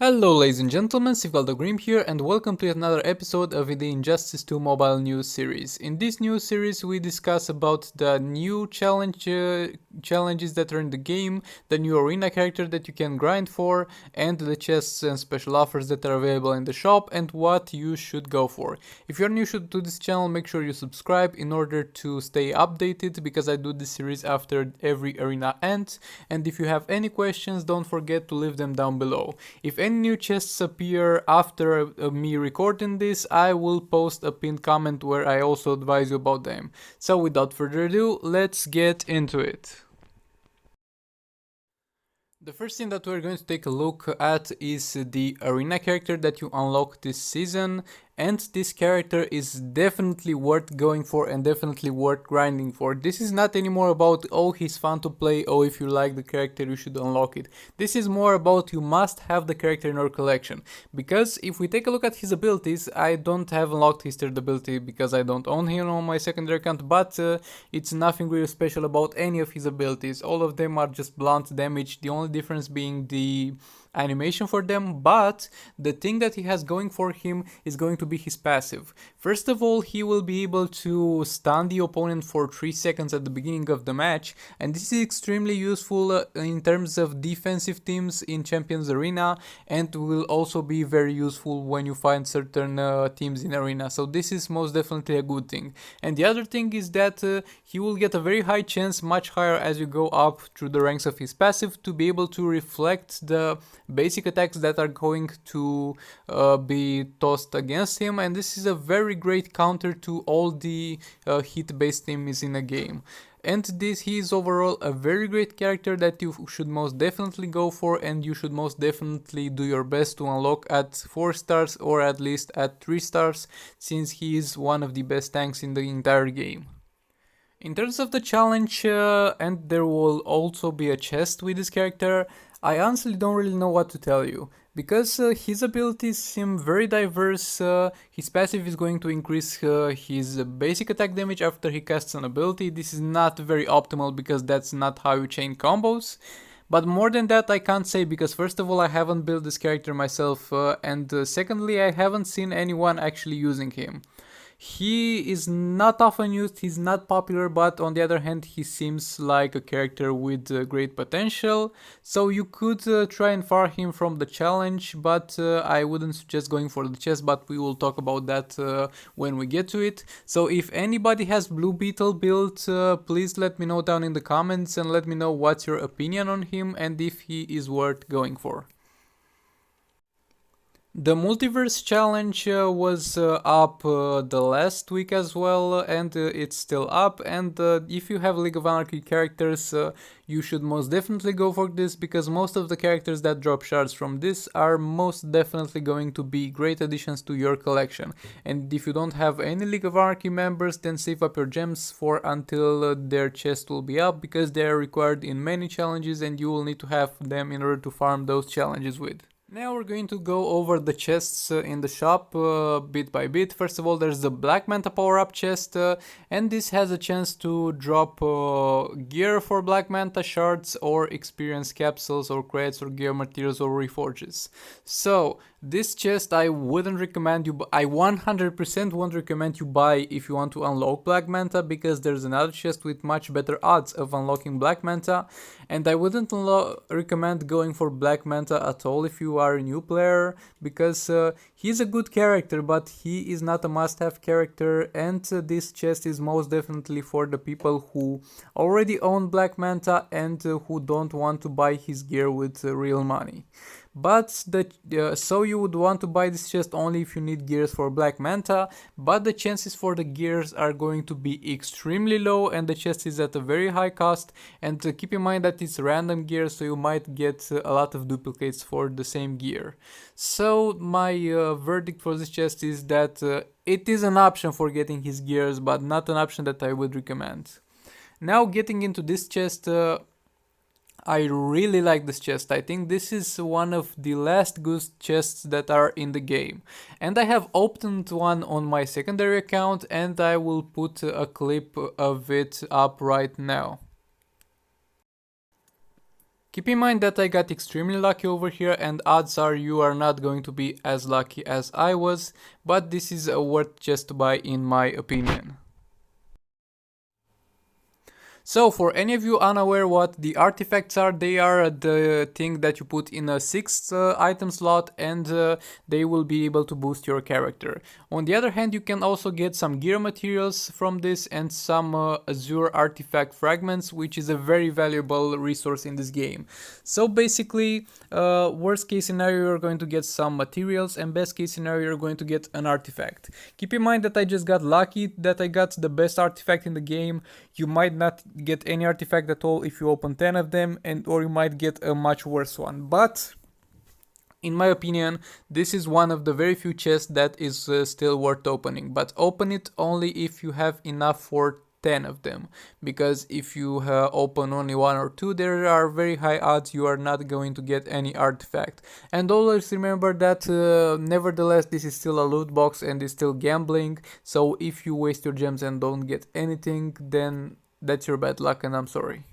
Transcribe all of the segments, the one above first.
Hello ladies and gentlemen, Grim here and welcome to another episode of the Injustice 2 mobile news series. In this news series we discuss about the new challenges that are in the game, the new arena character that you can grind for, and the chests and special offers that are available in the shop and what you should go for. If you're new to this channel, make sure you subscribe in order to stay updated because I do this series after every arena ends, and if you have any questions don't forget to leave them down below. If any new chests appear after me recording this, I will post a pinned comment where I also advise you about them. So without further ado, let's get into it. The first thing that we're going to take a look at is the arena character that you unlock this season, and this character is definitely worth going for and definitely worth grinding for. This is not anymore about, oh, he's fun to play, oh, if you like the character you should unlock it. This is more about you must have the character in your collection, because if we take a look at his abilities, I don't have unlocked his third ability because I don't own him on my secondary account, but it's nothing really special about any of his abilities. All of them are just blunt damage, the only difference being the animation for them, but the thing that he has going for him is going to be his passive. First of all, he will be able to stun the opponent for 3 seconds at the beginning of the match, and this is extremely useful in terms of defensive teams in Champions Arena, and will also be very useful when you find certain teams in Arena, so this is most definitely a good thing. And the other thing is that he will get a very high chance, much higher as you go up through the ranks of his passive, to be able to reflect the basic attacks that are going to be tossed against him, and this is a very great counter to all the hit-based enemies in a game. And he is overall a very great character that you should most definitely go for, and you should most definitely do your best to unlock at 4 stars or at least at 3 stars, since he is one of the best tanks in the entire game. In terms of the challenge, and there will also be a chest with this character, I honestly don't really know what to tell you, because his abilities seem very diverse. His passive is going to increase his basic attack damage after he casts an ability. This is not very optimal because that's not how you chain combos. But more than that I can't say, because first of all I haven't built this character myself, and secondly I haven't seen anyone actually using him. He is not often used, he's not popular, but on the other hand he seems like a character with great potential, so you could try and far him from the challenge, but I wouldn't suggest going for the chest, but we will talk about that when we get to it. So if anybody has Blue Beetle built, please let me know down in the comments and let me know what's your opinion on him and if he is worth going for. The Multiverse challenge was up the last week as well, and it's still up, and if you have League of Anarchy characters, you should most definitely go for this, because most of the characters that drop shards from this are most definitely going to be great additions to your collection. And if you don't have any League of Anarchy members, then save up your gems for until their chest will be up, because they are required in many challenges and you will need to have them in order to farm those challenges with. Now we're going to go over the chests in the shop bit by bit. First of all, there's the Black Manta power-up chest, and this has a chance to drop gear for Black Manta shards or experience capsules or crates or gear materials or reforges. So this chest I wouldn't recommend you, I 100% won't recommend you buy if you want to unlock Black Manta, because there's another chest with much better odds of unlocking Black Manta, and I wouldn't recommend going for Black Manta at all if you are a new player, because he's a good character, but he is not a must-have character, and this chest is most definitely for the people who already own Black Manta and who don't want to buy his gear with real money. But so you would want to buy this chest only if you need gears for Black Manta, but the chances for the gears are going to be extremely low, and the chest is at a very high cost, and keep in mind that it's random gear, so you might get a lot of duplicates for the same gear. So my verdict for this chest is that it is an option for getting his gears, but not an option that I would recommend. Now getting into this chest, I really like this chest. I think this is one of the last good chests that are in the game. And I have opened one on my secondary account, and I will put a clip of it up right now. Keep in mind that I got extremely lucky over here, and odds are you are not going to be as lucky as I was, but this is worth just to buy in my opinion. So for any of you unaware what the artifacts are, they are the thing that you put in a sixth item slot, and they will be able to boost your character. On the other hand, you can also get some gear materials from this and some azure artifact fragments, which is a very valuable resource in this game. So basically, worst case scenario, you're going to get some materials, and best case scenario, you're going to get an artifact. Keep in mind that I just got lucky that I got the best artifact in the game. You might not get any artifact at all if you open 10 of them, or you might get a much worse one. But in my opinion, this is one of the very few chests that is still worth opening. But open it only if you have enough for 10 of them, because if you open only 1 or 2, there are very high odds you are not going to get any artifact. And always remember that nevertheless this is still a loot box and is still gambling, so if you waste your gems and don't get anything, then that's your bad luck and I'm sorry.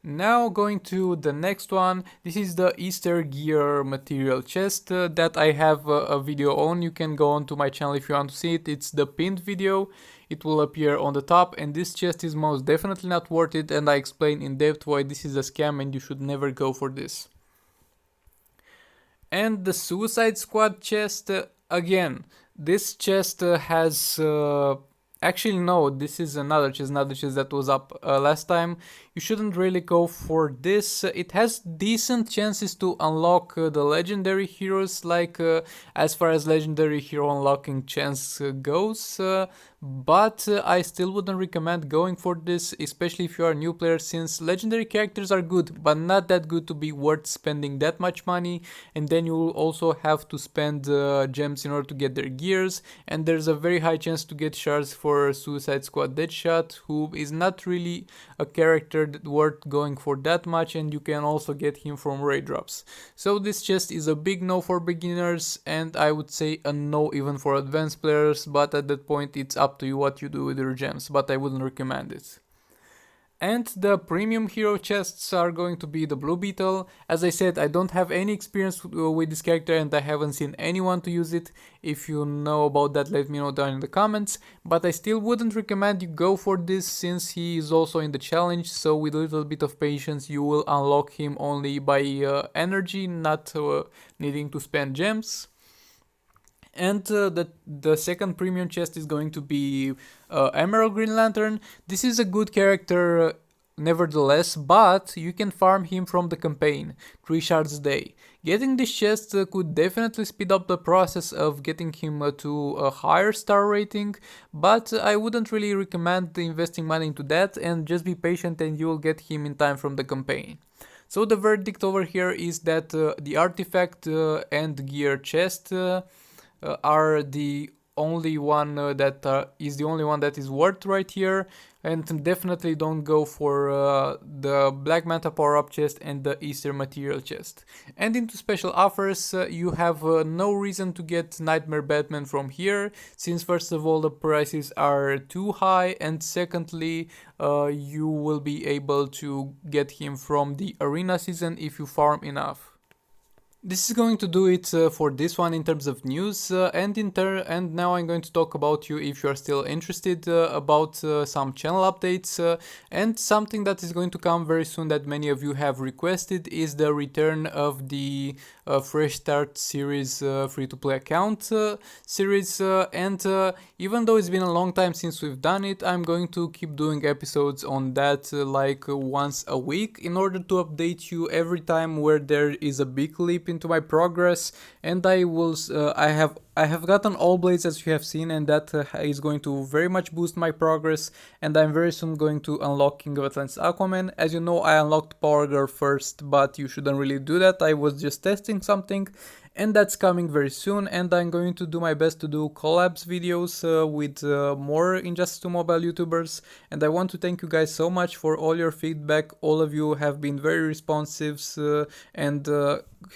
Now going to the next one, this is the Easter gear material chest that I have a video on. You can go on to my channel if you want to see it. It's the pinned video. It will appear on the top, and this chest is most definitely not worth it, and I explain in depth why this is a scam and you should never go for this. And the Suicide Squad chest, again, this chest has... Actually, no, this is another chest that was up last time. You shouldn't really go for this. It has decent chances to unlock the legendary heroes, like as far as legendary hero unlocking chance goes. But I still wouldn't recommend going for this, especially if you are a new player, since legendary characters are good, but not that good to be worth spending that much money. And then you will also have to spend gems in order to get their gears, and there's a very high chance to get shards for Suicide Squad Deadshot, who is not really a character worth going for that much, and you can also get him from raid drops. So this chest is a big no for beginners, and I would say a no even for advanced players, but at that point it's up to you what you do with your gems, but I wouldn't recommend it. And the premium hero chests are going to be the Blue Beetle. As I said, I don't have any experience with this character and I haven't seen anyone to use it. If you know about that, let me know down in the comments. But I still wouldn't recommend you go for this, since he is also in the challenge, so with a little bit of patience you will unlock him only by energy, not needing to spend gems. And the second premium chest is going to be Emerald Green Lantern. This is a good character nevertheless, but you can farm him from the campaign, 3 shards a day. Getting this chest could definitely speed up the process of getting him to a higher star rating, but I wouldn't really recommend investing money into that, and just be patient and you will get him in time from the campaign. So the verdict over here is that the artifact and gear chest are the only one that is worth right here, and definitely don't go for the Black Manta power-up chest and the Easter material chest. And into special offers, you have no reason to get Nightmare Batman from here, since first of all the prices are too high, and secondly you will be able to get him from the arena season if you farm enough. This is going to do it for this one in terms of news, and now I'm going to talk about you if you are still interested about some channel updates, and something that is going to come very soon that many of you have requested is the return of the Fresh Start series free-to-play account series, and even though it's been a long time since we've done it, I'm going to keep doing episodes on that like once a week in order to update you every time where there is a big leap into my progress. And I have gotten all blades, as you have seen, and that is going to very much boost my progress, and I'm very soon going to unlock King of Atlantis Aquaman. As you know, I unlocked Power Girl first, but you shouldn't really do that. I was just testing something, and that's coming very soon, and I'm going to do my best to do collabs videos with more Injustice 2 Mobile YouTubers. And I want to thank you guys so much for all your feedback. All of you have been very responsive and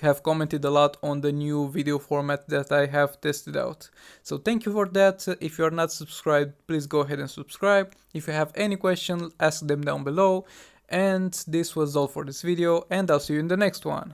have commented a lot on the new video format that I have tested out. So thank you for that. If you are not subscribed, please go ahead and subscribe. If you have any questions, ask them down below. And this was all for this video, and I'll see you in the next one.